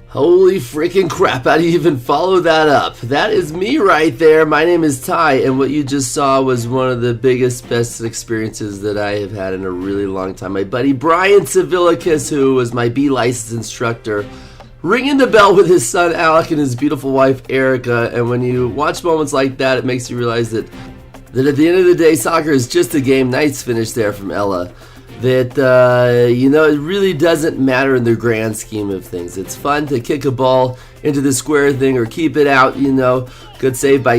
Holy freaking crap, how do you even follow that up? That is me right there. My name is Ty, and what you just saw was one of the biggest, best experiences that I have had in a really long time. My buddy Brian Civilicus, who was my B license instructor, ringing the bell with his son Alek and his beautiful wife Erica. And when you watch moments like that, it makes you realize that at the end of the day, soccer is just a game. Nice finish there from Ella. That, it really doesn't matter in the grand scheme of things. It's fun to kick a ball into the square thing or keep it out, Good save by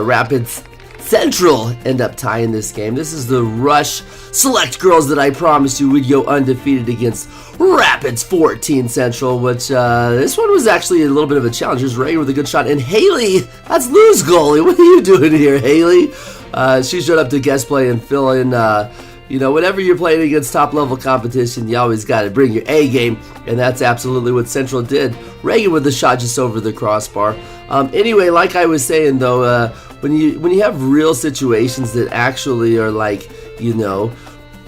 Rapids Central end up tying this game. This is the Rush Select Girls that I promised you would go undefeated against Rapids 14 Central, which this one was actually a little bit of a challenge. Here's Reagan with a good shot. And Haley, that's Lou's goalie. What are you doing here, Haley? She showed up to guest play and fill in... whenever you're playing against top-level competition, you always got to bring your A game, and that's absolutely what Central did. Reagan with the shot just over the crossbar. Anyway, like I was saying, though, when you have real situations that actually are like,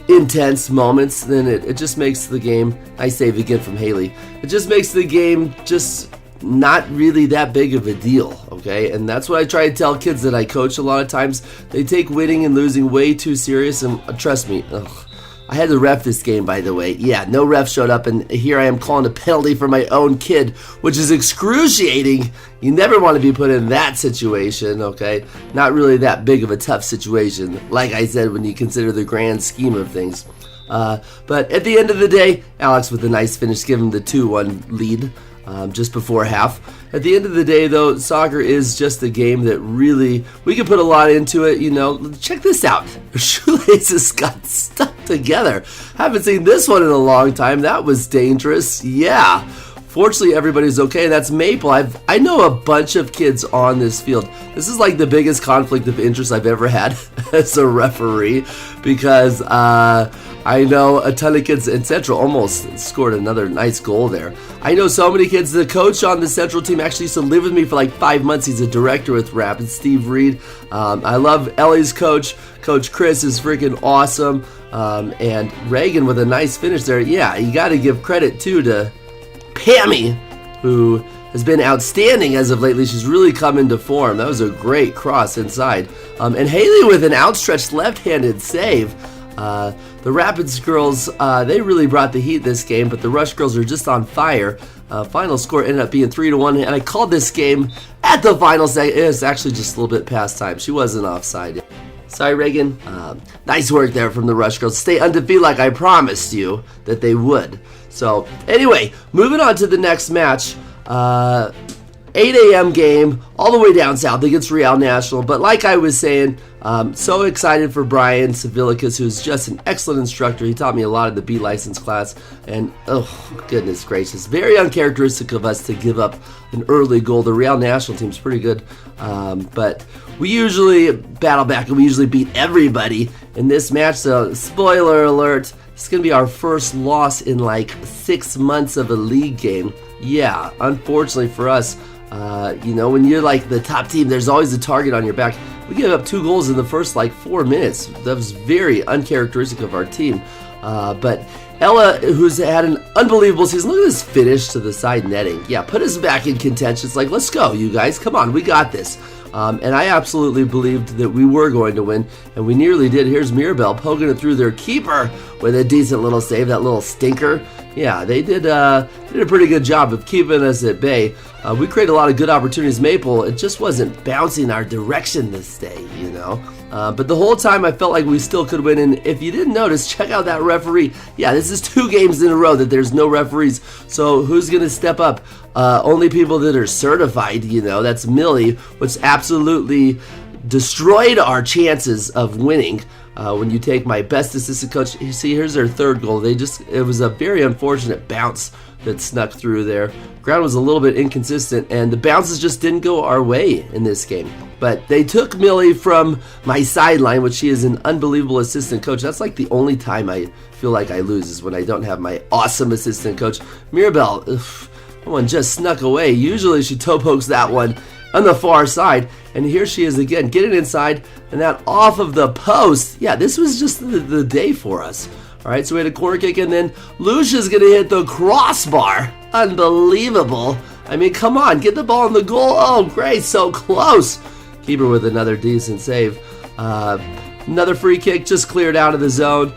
intense moments, then it just makes the game, nice save again from Haley, it just makes the game just not really that big of a deal, okay? And that's what I try to tell kids that I coach a lot of times. They take winning and losing way too serious, and trust me, I had to ref this game, by the way. Yeah, no ref showed up, and here I am calling a penalty for my own kid, which is excruciating. You never want to be put in that situation, okay? Not really that big of a tough situation, like I said, when you consider the grand scheme of things. But at the end of the day, Alex with a nice finish, giving the 2-1 lead. Just before half. At the end of the day, though, soccer is just a game that really, we can put a lot into it, Check this out. Her shoelaces got stuck together. Haven't seen this one in a long time. That was dangerous. Yeah. Fortunately, everybody's okay. That's Maple. I know a bunch of kids on this field. This is like the biggest conflict of interest I've ever had as a referee, because I know a ton of kids in Central almost scored another nice goal there. I know so many kids. The coach on the Central team actually used to live with me for like 5 months. He's a director with Rapids, Steve Reed. I love Ellie's coach. Coach Chris is freaking awesome. And Reagan with a nice finish there. Yeah, you got to give credit too to Pammy, who has been outstanding as of lately. She's really come into form. That was a great cross inside. And Haley with an outstretched left-handed save. The Rapids girls, they really brought the heat this game, but the Rush girls are just on fire. Final score ended up being 3-1, and I called this game at the final second. It was actually just a little bit past time. She wasn't offside. Sorry, Reagan. Nice work there from the Rush girls. Stay undefeated like I promised you that they would. So, anyway, moving on to the next match. 8 a.m. game, all the way down south against Real National. But like I was saying, so excited for Brian Civilicus, who's just an excellent instructor. He taught me a lot in the B license class. And, oh, goodness gracious, very uncharacteristic of us to give up an early goal. The Real National team's pretty good. But we usually battle back, and we usually beat everybody in this match. So, spoiler alert, it's going to be our first loss in like 6 months of a league game. Yeah, unfortunately for us, when you're like the top team, there's always a target on your back. We gave up 2 goals in the first like 4 minutes. That was very uncharacteristic of our team. But Ella, who's had an unbelievable season, look at this finish to the side netting. Yeah, put us back in contention. It's like, let's go, you guys. Come on, we got this. And I absolutely believed that we were going to win, and we nearly did. Here's Mirabelle poking it through their keeper with a decent little save, that little stinker. Yeah, they did a pretty good job of keeping us at bay. We created a lot of good opportunities. Maple, it just wasn't bouncing our direction this day, you know. But the whole time I felt like we still could win. And if you didn't notice, check out that referee. Yeah, this is 2 games in a row that there's no referees. So who's going to step up? Only people that are certified, you know. That's Millie, which absolutely destroyed our chances of winning. When you take my best assistant coach, you see, here's their 3rd goal. It was a very unfortunate bounce that snuck through there. Ground was a little bit inconsistent, and the bounces just didn't go our way in this game. But they took Millie from my sideline, which she is an unbelievable assistant coach. That's like the only time I feel like I lose is when I don't have my awesome assistant coach. Mirabelle, that one just snuck away. Usually she toe pokes that one on the far side, and here she is again, getting inside, and that off of the post. Yeah, this was just the day for us. All right, so we had a corner kick, and then Lucia's going to hit the crossbar. Unbelievable. I mean, come on, get the ball in the goal. Oh, great, so close. Keeper with another decent save. Another free kick just cleared out of the zone.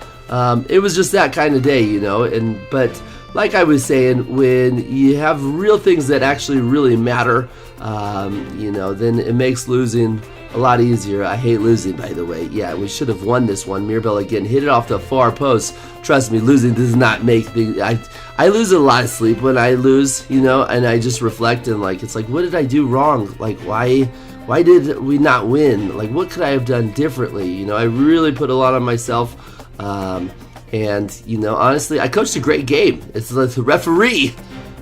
It was just that kind of day, you know, but like I was saying, when you have real things that actually really matter, you know, then it makes losing a lot easier. I hate losing, by the way. Yeah, we should have won this one. Mirabelle again hit it off the far post. Trust me, losing does not make things. I lose a lot of sleep when I lose, you know, and I just reflect and like it's like, what did I do wrong? Like why did we not win? Like what could I have done differently? You know, I really put a lot on myself. And you know, honestly, I coached a great game. It's the referee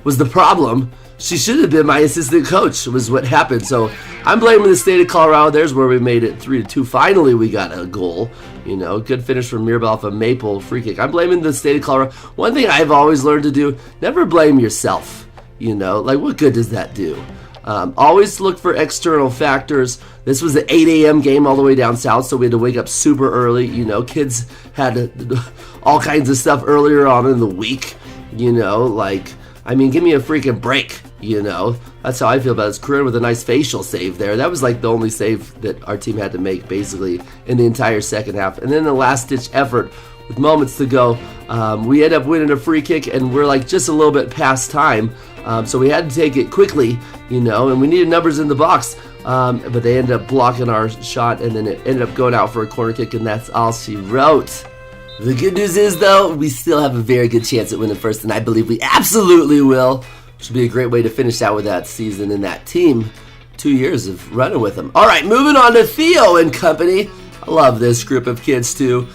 was the problem. She should have been my assistant coach, was what happened. So I'm blaming the state of Colorado. There's where we made it 3-2. Finally, we got a goal. You know, good finish from Mirabelle off a Maple free kick. I'm blaming the state of Colorado. One thing I've always learned to do, never blame yourself. You know, like what good does that do? Always look for external factors. This was an 8 a.m. game all the way down south, so we had to wake up super early. You know, kids had all kinds of stuff earlier on in the week. You know, like, I mean, give me a freaking break. You know, that's how I feel about his career with a nice facial save there. That was like the only save that our team had to make basically in the entire second half. And then the last ditch effort with moments to go, we end up winning a free kick and we're like just a little bit past time. So we had to take it quickly, you know, and we needed numbers in the box. But they ended up blocking our shot and then it ended up going out for a corner kick, and that's all she wrote. The good news is, though, we still have a very good chance at winning first, and I believe we absolutely will. Should be a great way to finish out with that season and that team. 2 years of running with them. All right, moving on to Theo and company. I love this group of kids, too.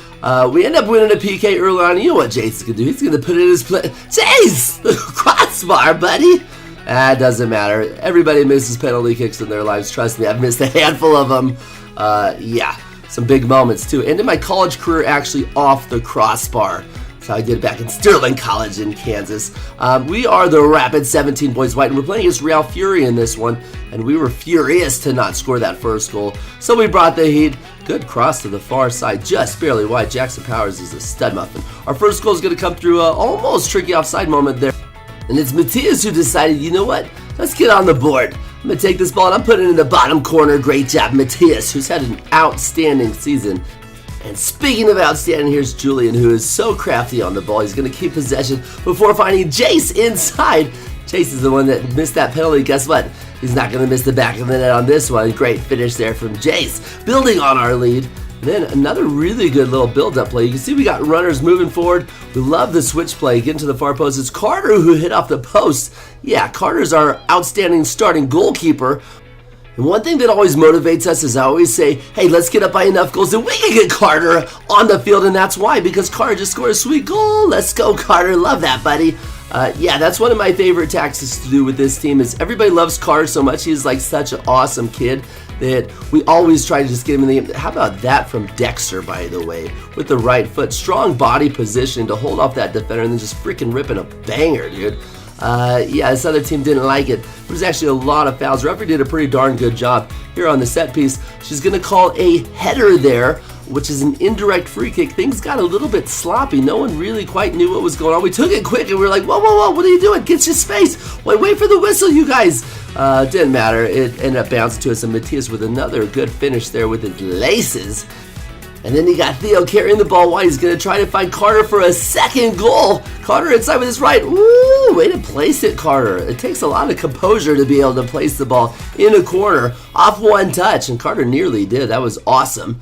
We end up winning a PK early on. You know what Jace is going to do? He's going to put it in his play. Jace! Crossbar, buddy! It doesn't matter. Everybody misses penalty kicks in their lives. Trust me, I've missed a handful of them. Yeah, some big moments, too. Ended my college career actually off the crossbar. That's how I did it back in Sterling College in Kansas. We are the Rapid 17 points white, and we're playing against Real Fury in this one, and we were furious to not score that first goal. So we brought the heat. Good cross to the far side, just barely wide. Jackson Powers is a stud muffin. Our first goal is going to come through an almost tricky offside moment there. And it's Matthias who decided, you know what? Let's get on the board. I'm going to take this ball and I'm putting it in the bottom corner. Great job, Matthias, who's had an outstanding season. And speaking of outstanding, here's Julian, who is so crafty on the ball. He's going to keep possession before finding Jace inside. Jace is the one that missed that penalty. Guess what? He's not going to miss the back of the net on this one. Great finish there from Jace, building on our lead. Then another really good little build-up play. You can see we got runners moving forward. We love the switch play, getting to the far post. It's Carter who hit off the post. Yeah, Carter's our outstanding starting goalkeeper. And one thing that always motivates us is I always say, hey, let's get up by enough goals that we can get Carter on the field, and that's why, because Carter just scored a sweet goal. Let's go, Carter. Love that, buddy. Yeah, that's one of my favorite tactics to do with this team is everybody loves Carter so much. He's like such an awesome kid that we always try to just get him in the game. How about that from Dexter, by the way, with the right foot. Strong body position to hold off that defender and then just freaking ripping a banger, dude. Yeah, this other team didn't like it. There was actually a lot of fouls. Referee did a pretty darn good job here on the set piece. She's going to call a header there, which is an indirect free kick. Things got a little bit sloppy. No one really quite knew what was going on. We took it quick and we were like, whoa, whoa, whoa, what are you doing? Get your space. Wait for the whistle, you guys. Didn't matter. It ended up bouncing to us, and Matthias with another good finish there with his laces. And then you got Theo carrying the ball wide. He's going to try to find Carter for a second goal. Carter inside with his right. Woo! Way to place it, Carter. It takes a lot of composure to be able to place the ball in a corner off one touch, and Carter nearly did. That was awesome.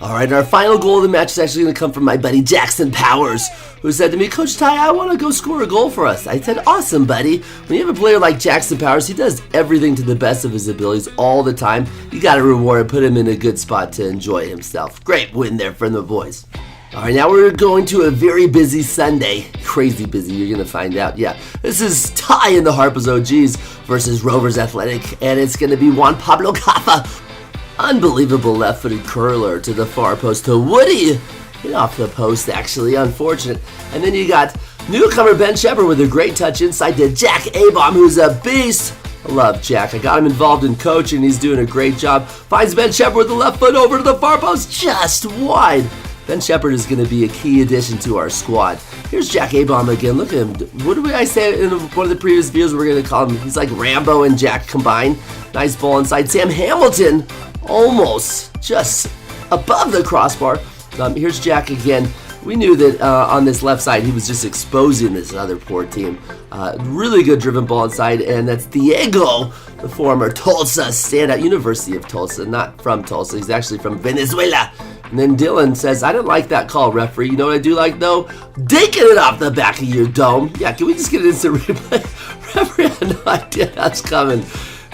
All right, our final goal of the match is actually going to come from my buddy Jackson Powers, who said to me, Coach Ty, I want to go score a goal for us. I said, awesome, buddy. When you have a player like Jackson Powers, he does everything to the best of his abilities all the time. You got to reward him, put him in a good spot to enjoy himself. Great win there from the boys. All right, now we're going to a very busy Sunday. Crazy busy, you're going to find out. Yeah, this is Ty and the Harpers OGs versus Rovers Athletic, and it's going to be Juan Pablo Caffa. Unbelievable left-footed curler to the far post to Woody. Hit off the post, actually. Unfortunate. And then you got newcomer Ben Shepard with a great touch inside to Jack Abom, who's a beast. I love Jack. I got him involved in coaching. He's doing a great job. Finds Ben Shepard with the left foot over to the far post, just wide. Ben Shepard is going to be a key addition to our squad. Here's Jack Abom again. Look at him. What did I say in one of the previous videos? We're going to call him, he's like Rambo and Jack combined. Nice ball inside. Sam Hamilton almost just above the crossbar. Here's Jack again. We knew that on this left side he was just exposing this other poor team. Really good driven ball inside, and that's Diego, the former Tulsa standout, University of Tulsa, not from Tulsa. He's actually from Venezuela. And then Dylan says, I didn't like that call, referee. You know what I do like, though? Dinking it off the back of your dome. Yeah, can we just get an instant replay? Referee had no idea that's coming.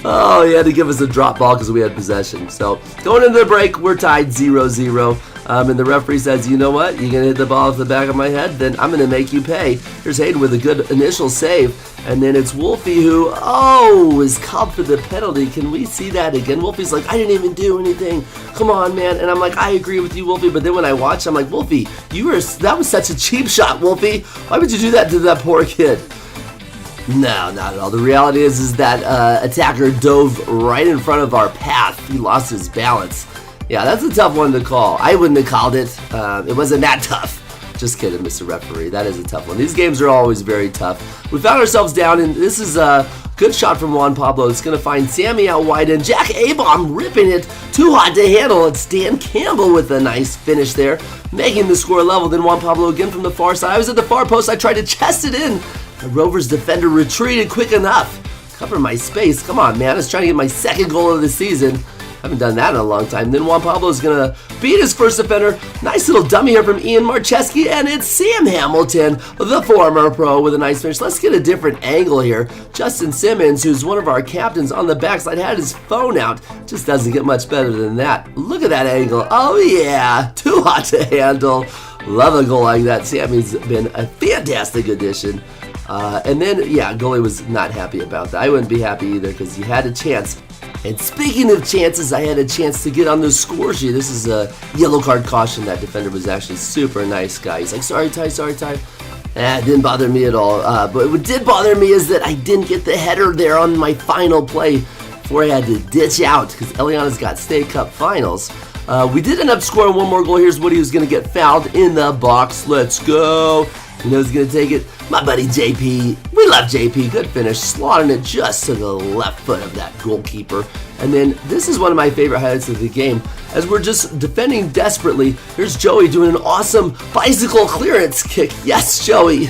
Oh, he had to give us a drop ball because we had possession. So, going into the break, we're tied 0-0. And the referee says, you know what? You're going to hit the ball off the back of my head? Then I'm going to make you pay. Here's Hayden with a good initial save. And then it's Wolfie who, is called for the penalty. Can we see that again? Wolfie's like, I didn't even do anything. Come on, man. And I'm like, I agree with you, Wolfie. But then when I watch, I'm like, Wolfie, that was such a cheap shot, Wolfie. Why would you do that to that poor kid? No, not at all. The reality is that attacker dove right in front of our path. He lost his balance. Yeah, that's a tough one to call. I wouldn't have called it. It wasn't that tough. Just kidding, Mr. Referee. That is a tough one. These games are always very tough. We found ourselves down, and this is a good shot from Juan Pablo. It's going to find Sammy out wide, and Jack Abom ripping it. Too hot to handle. It's Dan Campbell with a nice finish there, making the score level. Then Juan Pablo again from the far side. I was at the far post. I tried to chest it in. The Rovers defender retreated quick enough. Cover my space. Come on, man. I was trying to get my second goal of the season. Haven't done that in a long time. Then Juan Pablo is going to beat his first defender. Nice little dummy here from Ian Marcheski, and it's Sam Hamilton, the former pro, with a nice finish. Let's get a different angle here. Justin Simmons, who's one of our captains on the backside, had his phone out. Just doesn't get much better than that. Look at that angle. Oh, yeah. Too hot to handle. Love a goal like that. Sammy's been a fantastic addition. And then, goalie was not happy about that. I wouldn't be happy either because he had a chance. And speaking of chances, I had a chance to get on the score sheet. This is a yellow card caution. That defender was actually super nice guy. He's like, sorry, Ty. It didn't bother me at all. But what did bother me is that I didn't get the header there on my final play before I had to ditch out because Eliana's got State Cup finals. We did end up scoring one more goal. Here's Woody who's going to get fouled in the box. Let's go. You know who's going to take it? My buddy JP. We love JP. Good finish. Slotting it just to the left foot of that goalkeeper. And then this is one of my favorite highlights of the game. As we're just defending desperately, here's Joey doing an awesome bicycle clearance kick. Yes, Joey.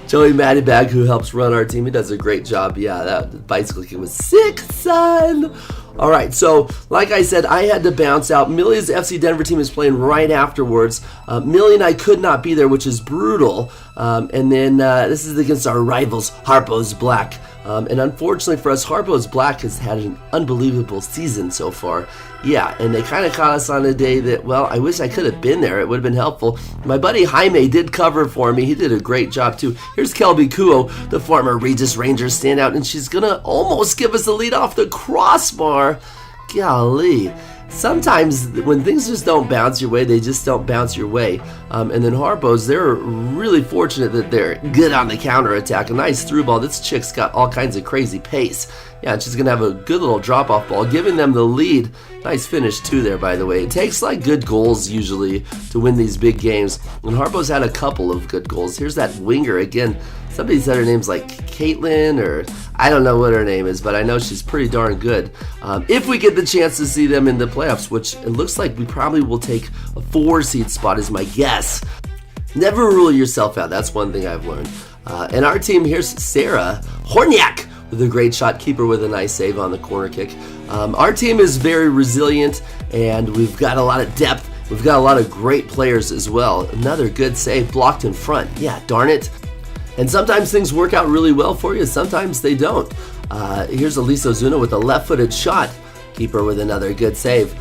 Joey Maddybag, who helps run our team. He does a great job. Yeah, that bicycle kick was sick, son. All right, so like I said, I had to bounce out. Millie's FC Denver team is playing right afterwards. Millie and I could not be there, which is brutal. And then this is against our rivals, Harpo's Black. And unfortunately for us, Harpo's Black has had an unbelievable season so far. Yeah, and they kind of caught us on a day that, well, I wish I could have been there. It would have been helpful. My buddy Jaime did cover for me. He did a great job, too. Here's Kelby Kuo, the former Regis Rangers standout, and she's going to almost give us the lead off the crossbar. Golly. Sometimes when things just don't bounce your way, they just don't bounce your way. And then Harpo's, they're really fortunate that they're good on the counterattack. A nice through ball. This chick's got all kinds of crazy pace. Yeah, she's going to have a good little drop-off ball, giving them the lead. Nice finish, too, there, by the way. It takes, like, good goals, usually, to win these big games. And Harpo's had a couple of good goals. Here's that winger, again, Somebody said her name's like Caitlin, or I don't know what her name is, but I know she's pretty darn good. If we get the chance to see them in the playoffs, which it looks like we probably will take a 4-seed spot is my guess. Never rule yourself out. That's one thing I've learned. And our team, here's Sarah Horniak with a great shot, keeper with a nice save on the corner kick. Our team is very resilient, and we've got a lot of depth. We've got a lot of great players as well. Another good save, blocked in front. Yeah, darn it. And sometimes things work out really well for you, sometimes they don't. Here's Elise Ozuna with a left-footed shot. Keeper with another good save.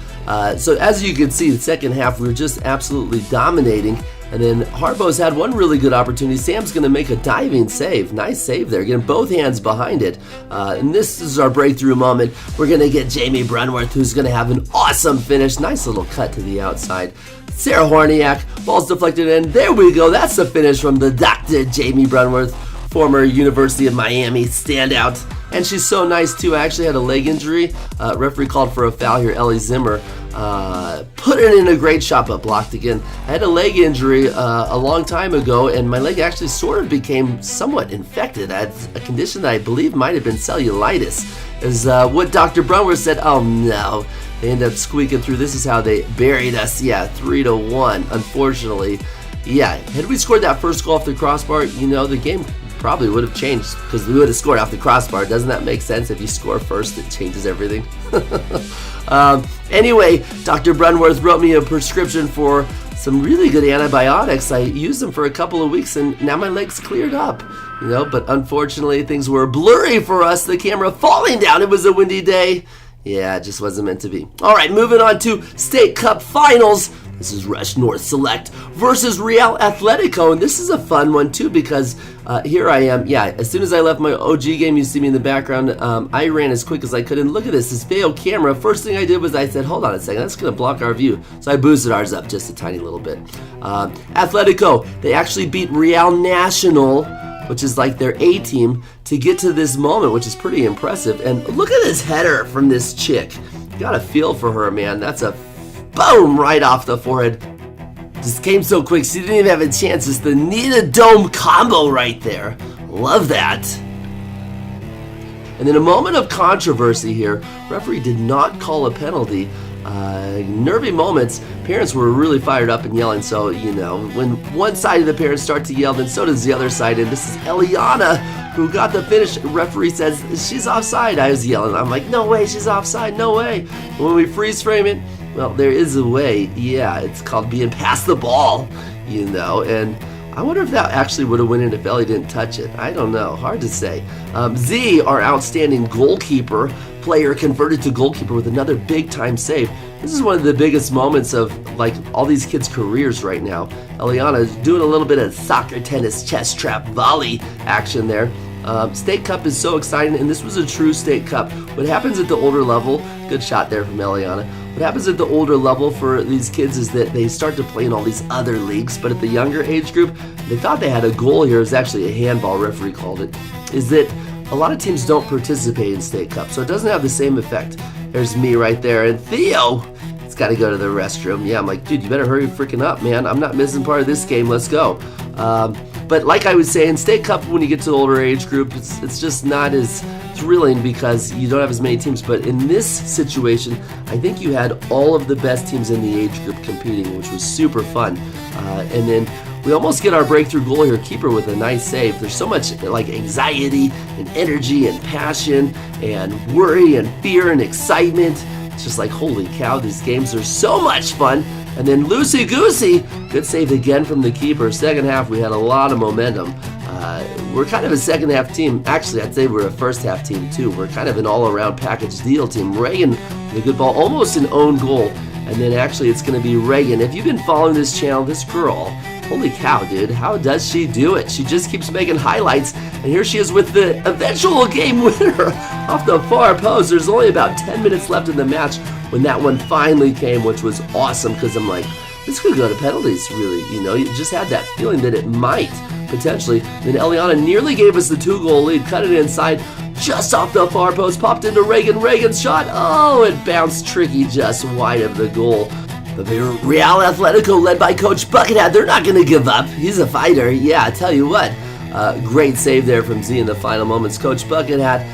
So as you can see, the second half, we were just absolutely dominating. And then Harpo's had one really good opportunity. Sam's going to make a diving save. Nice save there, getting both hands behind it. And this is our breakthrough moment. We're going to get Jamie Brunworth, who's going to have an awesome finish. Nice little cut to the outside. Sarah Horniak, ball's deflected in. There we go. That's the finish from the Dr. Jamie Brunworth, former University of Miami standout. And she's so nice, too. I actually had a leg injury. Referee called for a foul here, Ellie Zimmer. Put it in a great shot, but blocked again. I had a leg injury a long time ago, and my leg actually sort of became somewhat infected. I had a condition that I believe might have been cellulitis. Is what Dr. Brunworth said. Oh, no. They ended up squeaking through. This is how they buried us. Yeah, 3-1, unfortunately. Yeah, had we scored that first goal off the crossbar, you know, the game probably would have changed because we would have scored off the crossbar. Doesn't that make sense? If you score first, it changes everything. Anyway, Dr. Brunworth wrote me a prescription for some really good antibiotics. I used them for a couple of weeks, and now my leg's cleared up. You know, but unfortunately, things were blurry for us. The camera falling down. It was a windy day. Yeah, it just wasn't meant to be. All right, moving on to State Cup Finals. This is Rush North Select versus Real Atletico, and this is a fun one too because here I am. Yeah, as soon as I left my OG game, you see me in the background. I ran as quick as I could, and look at this Theo camera. First thing I did was I said, hold on a second, that's going to block our view. So I boosted ours up just a tiny little bit. Atletico, they actually beat Real Nacional, which is like their A team, to get to this moment, which is pretty impressive. And look at this header from this chick. Got a feel for her, man. That's a boom right off the forehead. Just came so quick, she didn't even have a chance. It's the Nita Dome combo right there. Love that. And in a moment of controversy here, referee did not call a penalty. Nervy moments, parents were really fired up and yelling, so, you know, when one side of the parents start to yell, then so does the other side, and this is Eliana, who got the finish. Referee says, she's offside. I was yelling, I'm like, no way, she's offside, no way. When we freeze frame it, well, there is a way, yeah, it's called being past the ball, you know, and I wonder if that actually would have went in if Ellie didn't touch it. I don't know, hard to say. Z, our outstanding goalkeeper, player converted to goalkeeper with another big-time save. This is one of the biggest moments of like all these kids' careers right now. Eliana is doing a little bit of soccer, tennis, chest trap, volley action there. State Cup is so exciting, and this was a true State Cup. What happens at the older level, good shot there from Eliana, what happens at the older level for these kids is that they start to play in all these other leagues, but at the younger age group, they thought they had a goal here. It was actually a handball, referee called it, is that a lot of teams don't participate in State Cup, so it doesn't have the same effect. There's me right there, and Theo, it's got to go to the restroom. Yeah, I'm like, dude, you better hurry freaking up, man. I'm not missing part of this game. Let's go. But like I was saying, State Cup, when you get to the older age group, it's just not as thrilling because you don't have as many teams. But in this situation, I think you had all of the best teams in the age group competing, which was super fun. And then we almost get our breakthrough goal here, keeper with a nice save. There's so much like anxiety and energy and passion and worry and fear and excitement. It's just like, holy cow, these games are so much fun. And then loosey goosey, good save again from the keeper. Second half, we had a lot of momentum. We're kind of a second half team. Actually, I'd say we're a first half team too. We're kind of an all around package deal team. Reagan with a good ball, almost an own goal. And then actually it's going to be Reagan. If you've been following this channel, this girl, holy cow, dude, how does she do it? She just keeps making highlights, and here she is with the eventual game winner off the far post. There's only about 10 minutes left in the match when that one finally came, which was awesome because I'm like, this could go to penalties, really. You know, you just had that feeling that it might, potentially. Then Eliana nearly gave us the 2-goal lead, cut it inside, just off the far post, popped into Reagan. Reagan's shot, oh, it bounced tricky just wide of the goal. The Real Atletico, led by Coach Buckethead, they're not going to give up. He's a fighter. Yeah, I tell you what. Great save there from Z in the final moments. Coach Bucket Hat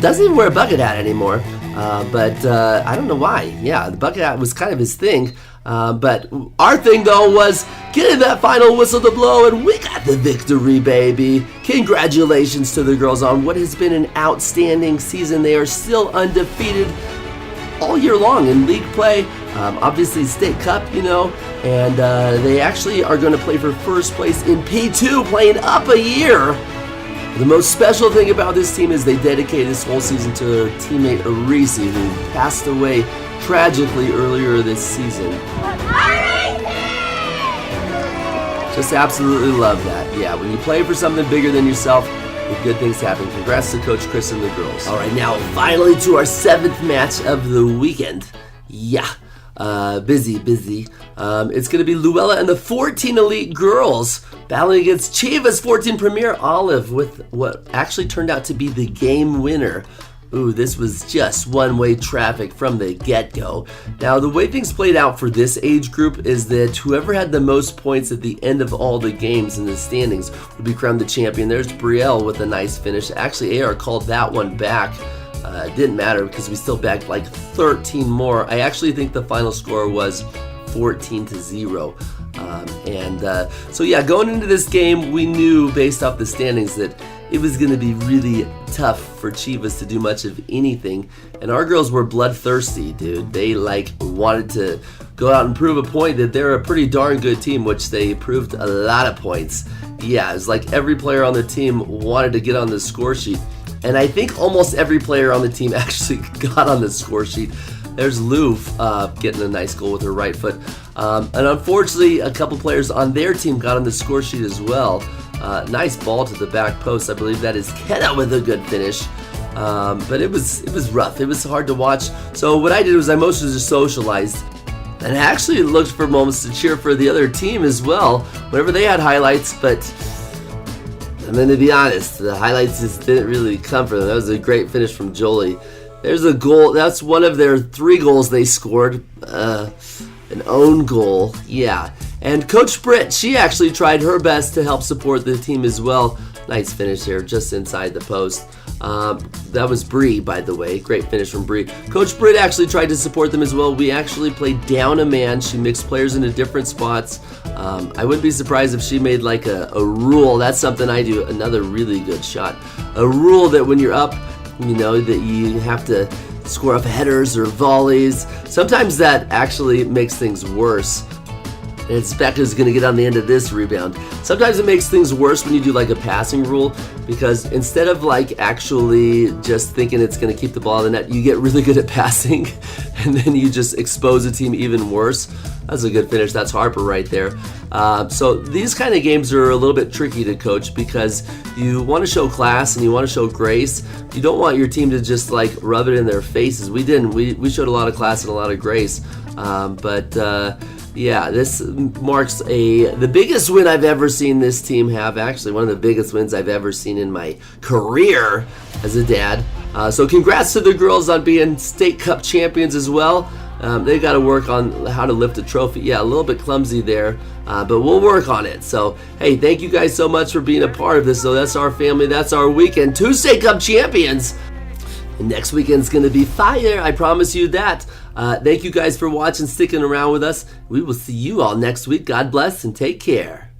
doesn't even wear a bucket hat anymore, but I don't know why. Yeah, the bucket hat was kind of his thing. But our thing, though, was getting that final whistle to blow, and we got the victory, baby. Congratulations to the girls on what has been an outstanding season. They are still undefeated all year long in league play, obviously state cup, and they actually are going to play for first place in P2, playing up a year. The most special thing about this team is they dedicated this whole season to their teammate Areysi, who passed away tragically earlier this season. Just absolutely love that. Yeah, when you play for something bigger than yourself, good things happen. Congrats to Coach Chris and the girls. All right, now finally to our 7th match of the weekend. Yeah, busy. It's going to be Luella and the 14 Elite girls battling against Chiva's 14 Premier Olive with what actually turned out to be the game winner. Ooh, this was just one-way traffic from the get-go. Now, the way things played out for this age group is that whoever had the most points at the end of all the games in the standings would be crowned the champion. There's Brielle with a nice finish. Actually, AR called that one back. It didn't matter because we still backed like 13 more. I actually think the final score was 14-0. So yeah, going into this game, we knew based off the standings that it was going to be really tough for Chivas to do much of anything. And our girls were bloodthirsty, dude. They wanted to go out and prove a point that they're a pretty darn good team, which they proved a lot of points. Yeah, it was like every player on the team wanted to get on the score sheet. And I think almost every player on the team actually got on the score sheet. There's Lou getting a nice goal with her right foot. And unfortunately, a couple players on their team got on the score sheet as well. Nice ball to the back post. I believe that is Kenna with a good finish. But it was rough. It was hard to watch. So what I did was I mostly just socialized. And actually looked for moments to cheer for the other team as well, whenever they had highlights. But I'm going to be honest, the highlights just didn't really come for them. That was a great finish from Jolie. There's a goal. That's one of their 3 goals they scored. An own goal. Yeah. And Coach Britt, she actually tried her best to help support the team as well. Nice finish here, just inside the post. That was Bree, by the way. Great finish from Bree. Coach Britt actually tried to support them as well. We actually played down a man. She mixed players into different spots. I wouldn't be surprised if she made like a rule. That's something I do. Another really good shot. A rule that when you're up, that you have to score off headers or volleys. Sometimes that actually makes things worse. And Becca's going to get on the end of this rebound. Sometimes it makes things worse when you do like a passing rule, because instead of like actually just thinking it's going to keep the ball in the net, you get really good at passing and then you just expose the team even worse. That's a good finish. That's Harper right there. So these kind of games are a little bit tricky to coach because you want to show class and you want to show grace. You don't want your team to just like rub it in their faces. We didn't. We showed a lot of class and a lot of grace. Yeah, this marks the biggest win I've ever seen this team have. Actually, one of the biggest wins I've ever seen in my career as a dad. So congrats to the girls on being state cup champions as well. They got to work on how to lift a trophy. Yeah, a little bit clumsy there, but we'll work on it. So, hey, thank you guys so much for being a part of this. So that's our family. That's our weekend. 2 state cup champions. And next weekend's going to be fire. I promise you that. Thank you guys for watching, sticking around with us. We will see you all next week. God bless and take care.